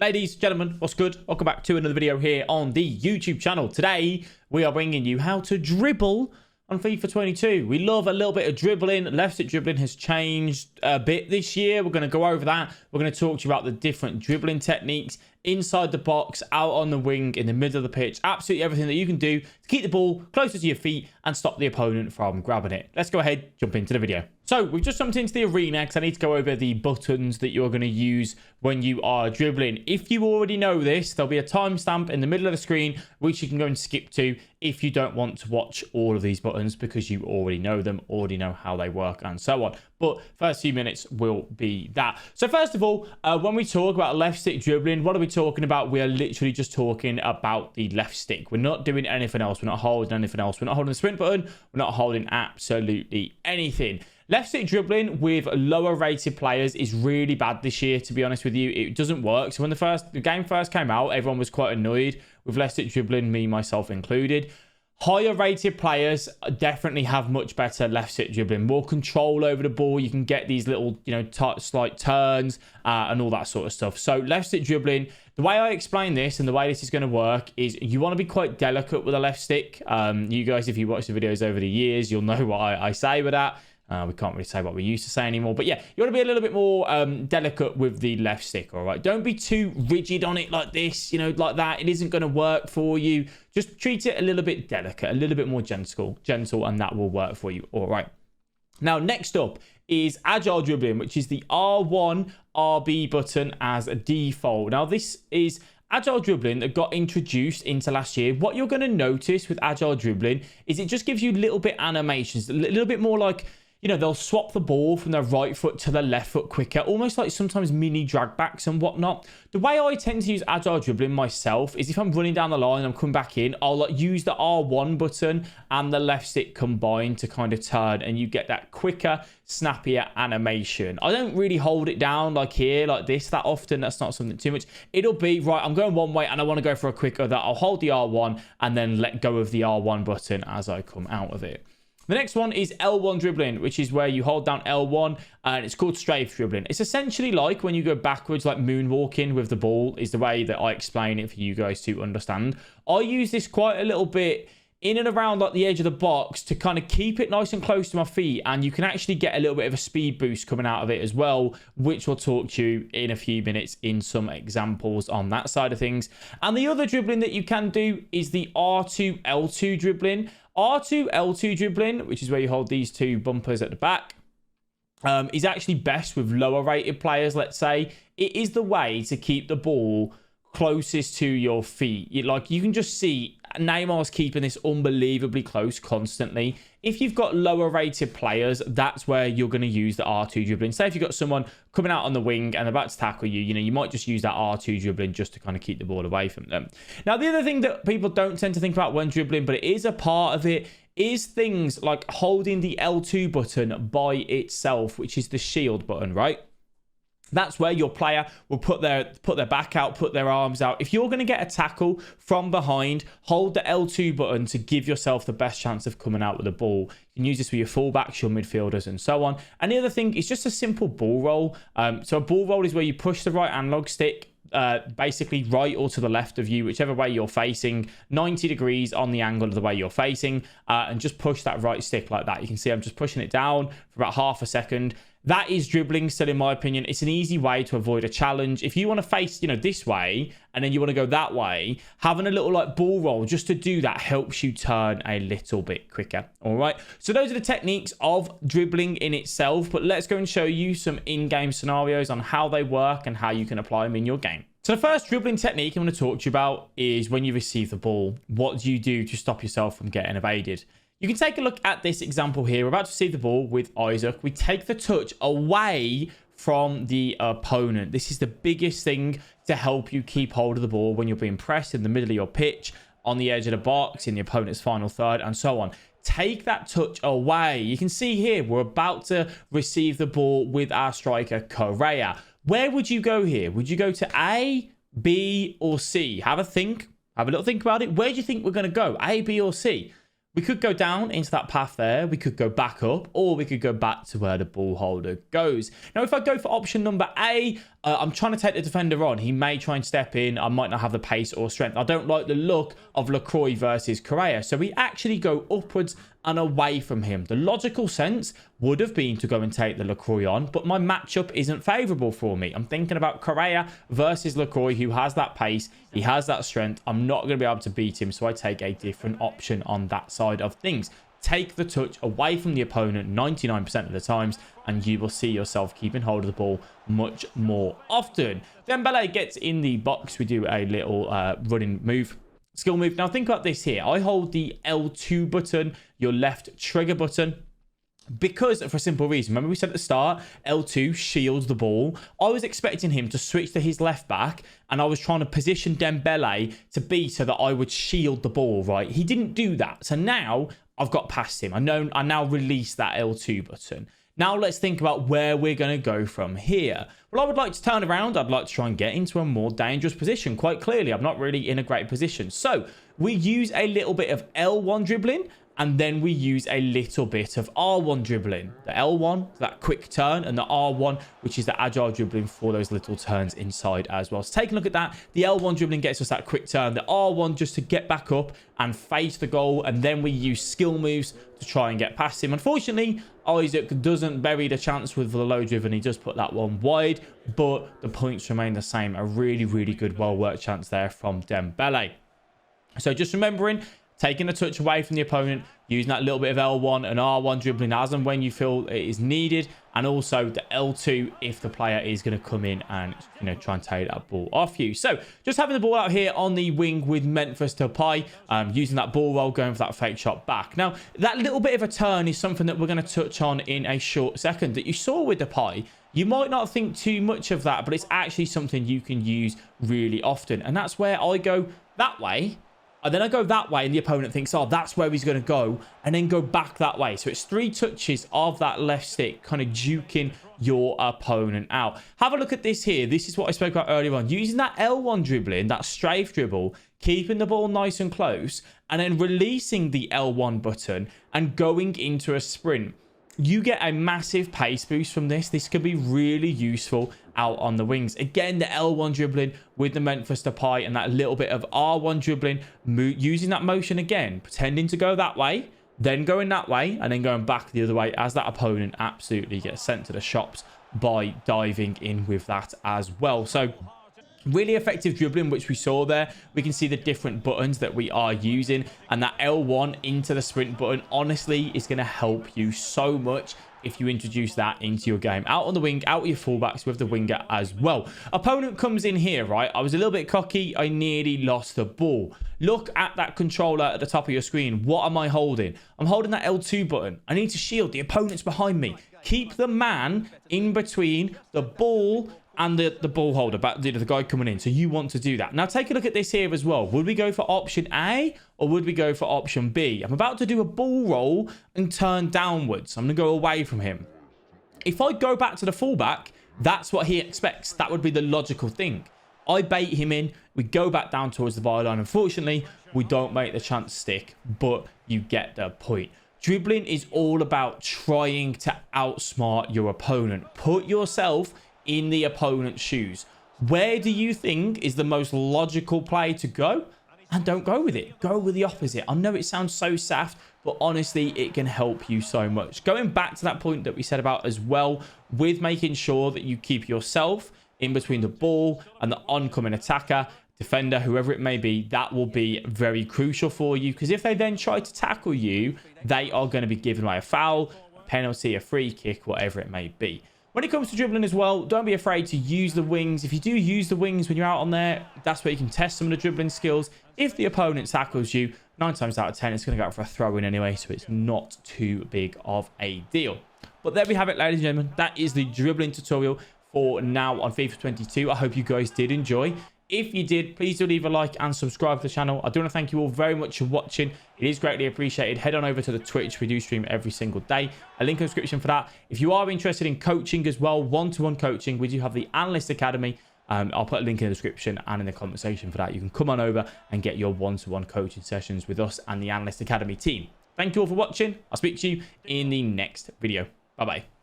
Ladies, gentlemen, what's good? Welcome back to another video here on the YouTube channel. Today, we are bringing you how to dribble on FIFA 22. We love a little bit of dribbling. Left stick dribbling has changed a bit this year. We're going to go over that. We're going to talk to you about the different dribbling techniques inside the box, out on the wing, in the middle of the pitch. Absolutely everything that you can do to keep the ball closer to your feet and stop the opponent from grabbing it. Let's go ahead, jump into the video. So we've just jumped into the arena because I need to go over the buttons that you're going to use when you are dribbling. If you already know this, there'll be a timestamp in the middle of the screen which you can go and skip to if you don't want to watch all of these buttons because you already know them, already know how they work and so on. But first few minutes will be that. So first of all, when we talk about left stick dribbling, what are we talking about? We are literally just talking about the left stick. We're not doing anything else. We're not holding anything else. We're not holding the sprint button. We're not holding absolutely anything. Left stick dribbling with lower rated players is really bad this year, to be honest with you. It doesn't work. So when the game first came out, everyone was quite annoyed with left stick dribbling, me, myself included. Higher rated players definitely have much better left stick dribbling, more control over the ball. You can get these little, slight turns and all that sort of stuff. So left stick dribbling, the way I explain this and the way this is going to work is you want to be quite delicate with a left stick. You guys, if you watch the videos over the years, you'll know what I say with that. We can't really say what we used to say anymore. But yeah, you want to be a little bit more delicate with the left stick, all right? Don't be too rigid on it like this, like that. It isn't going to work for you. Just treat it a little bit delicate, a little bit more gentle, and that will work for you, all right? Now, next up is agile dribbling, which is the R1 RB button as a default. Now, this is agile dribbling that got introduced into last year. What you're going to notice with agile dribbling is it just gives you little bit animations, a little bit more like, they'll swap the ball from their right foot to the left foot quicker, almost like sometimes mini drag backs and whatnot. The way I tend to use agile dribbling myself is if I'm running down the line and I'm coming back in, I'll use the R1 button and the left stick combined to kind of turn, and you get that quicker, snappier animation. I don't really hold it down like here, like this, that often. That's not something too much. It'll be, right, I'm going one way and I want to go for a quick other. I'll hold the R1 and then let go of the R1 button as I come out of it. The next one is L1 dribbling, which is where you hold down L1 and it's called strafe dribbling. It's essentially like when you go backwards, like moonwalking with the ball is the way that I explain it for you guys to understand. I use this quite a little bit in and around like the edge of the box to kind of keep it nice and close to my feet, and you can actually get a little bit of a speed boost coming out of it as well, which we'll talk to you in a few minutes in some examples on that side of things. And the other dribbling that you can do is the R2 L2 dribbling. R2 L2 dribbling, which is where you hold these two bumpers at the back, is actually best with lower rated players. Let's say it is the way to keep the ball closest to your feet. You can just see Neymar's keeping this unbelievably close constantly. If you've got lower rated players, that's where you're going to use the R2 dribbling. Say if you've got someone coming out on the wing and about to tackle you, you might just use that R2 dribbling just to kind of keep the ball away from them. Now, the other thing that people don't tend to think about when dribbling, but it is a part of it, is things like holding the L2 button by itself, which is the shield button, right? That's where your player will put their back out, put their arms out. If you're going to get a tackle from behind, hold the L2 button to give yourself the best chance of coming out with the ball. You can use this with your fullbacks, your midfielders, and so on. And the other thing is just a simple ball roll. So a ball roll is where you push the right analog stick basically right or to the left of you, whichever way you're facing, 90 degrees on the angle of the way you're facing, and just push that right stick like that. You can see I'm just pushing it down for about half a second. That is dribbling still, in my opinion. It's an easy way to avoid a challenge. If you want to face, this way, and then you want to go that way, having a little ball roll just to do that helps you turn a little bit quicker. All right. So those are the techniques of dribbling in itself, but let's go and show you some in-game scenarios on how they work and how you can apply them in your game. So the first dribbling technique I'm going to talk to you about is when you receive the ball. What do you do to stop yourself from getting evaded? You can take a look at this example here. We're about to receive the ball with Isaac. We take the touch away from the opponent. This is the biggest thing to help you keep hold of the ball when you're being pressed in the middle of your pitch, on the edge of the box, in the opponent's final third, and so on. Take that touch away. You can see here, we're about to receive the ball with our striker, Correa. Where would you go here? Would you go to A, B, or C? Have a think. Have a little think about it. Where do you think we're going to go? A, B, or C? We could go down into that path there. We could go back up, or we could go back to where the ball holder goes. Now, if I go for option number A, I'm trying to take the defender on. He may try and step in. I might not have the pace or strength. I don't like the look of LaCroix versus Correa. So we actually go upwards and away from him. The logical sense would have been to go and take the LaCroix on, but my matchup isn't favorable for me. I'm thinking about Correa versus LaCroix, who has that pace. He has that strength. I'm not going to be able to beat him, so I take a different option on that side of things. Take the touch away from the opponent 99% of the times, and you will see yourself keeping hold of the ball much more often. Dembele gets in the box. We do a little running move. Skill move. Now think about this here. I hold the L2 button, your left trigger button, because for a simple reason. Remember we said at the start, L2 shields the ball. I was expecting him to switch to his left back, and I was trying to position Dembele to be so that I would shield the ball, right? He didn't do that. So now I've got past him. I now release that L2 button. Now let's think about where we're going to go from here. Well, I would like to turn around. I'd like to try and get into a more dangerous position. Quite clearly, I'm not really in a great position. So we use a little bit of L1 dribbling, and then we use a little bit of R1 dribbling. The L1, that quick turn, and the R1, which is the agile dribbling for those little turns inside as well. So take a look at that. The L1 dribbling gets us that quick turn. The R1 just to get back up and face the goal. And then we use skill moves to try and get past him. Unfortunately, Isaac doesn't bury the chance with the low driven. He just put that one wide, but the points remain the same. A really, really good, well-worked chance there from Dembele. So just remembering, taking a touch away from the opponent, using that little bit of L1 and R1 dribbling as and when you feel it is needed, and also the L2 if the player is going to come in and try and take that ball off you. So just having the ball out here on the wing with Memphis Depay, using that ball roll, going for that fake shot back. Now that little bit of a turn is something that we're going to touch on in a short second that you saw with Depay. You might not think too much of that, but it's actually something you can use really often, and that's where I go that way. And then I go that way and the opponent thinks, oh, that's where he's going to go, and then go back that way. So it's 3 touches of that left stick kind of duking your opponent out. Have a look at this here. This is what I spoke about earlier on. Using that L1 dribbling, that strafe dribble, keeping the ball nice and close, and then releasing the L1 button and going into a sprint. You get a massive pace boost from this. This could be really useful out on the wings. Again, the L1 dribbling with the Memphis Depay and that little bit of R1 dribbling, using that motion again, pretending to go that way, then going that way, and then going back the other way as that opponent absolutely gets sent to the shops by diving in with that as well. So really effective dribbling, which we saw there. We can see the different buttons that we are using, and that L1 into the sprint button honestly is going to help you so much if you introduce that into your game. Out on the wing, out with your fullbacks with the winger as well. Opponent comes in here, right? I was a little bit cocky. I nearly lost the ball. Look at that controller at the top of your screen. What am I holding? I'm holding that L2 button. I need to shield. The opponent's behind me. Keep the man in between the ball and the ball holder, the guy coming in. So you want to do that. Now take a look at this here as well. Would we go for option A or would we go for option B? I'm about to do a ball roll and turn downwards. I'm going to go away from him. If I go back to the fullback, that's what he expects. That would be the logical thing. I bait him in. We go back down towards the byline. Unfortunately, we don't make the chance stick, but you get the point. Dribbling is all about trying to outsmart your opponent. Put yourself in the opponent's shoes. Where do you think is the most logical play to go? And don't go with it. Go with the opposite. I know it sounds so saft, but honestly, it can help you so much. Going back to that point that we said about as well, with making sure that you keep yourself in between the ball and the oncoming attacker, defender, whoever it may be, that will be very crucial for you, because if they then try to tackle you, they are going to be given away a foul, a penalty, a free kick, whatever it may be. When it comes to dribbling as well, don't be afraid to use the wings. If you do use the wings when you're out on there, that's where you can test some of the dribbling skills. If the opponent tackles you, 9 times out of 10, it's going to go out for a throw-in anyway, so it's not too big of a deal. But there we have it, ladies and gentlemen. That is the dribbling tutorial for now on FIFA 22. I hope you guys did enjoy. If you did, please do leave a like and subscribe to the channel. I do want to thank you all very much for watching. It is greatly appreciated. Head on over to the Twitch. We do stream every single day. A link in the description for that. If you are interested in coaching as well, one-to-one coaching, we do have the Analyst Academy. I'll put a link in the description and in the comment section for that. You can come on over and get your one-to-one coaching sessions with us and the Analyst Academy team. Thank you all for watching. I'll speak to you in the next video. Bye-bye.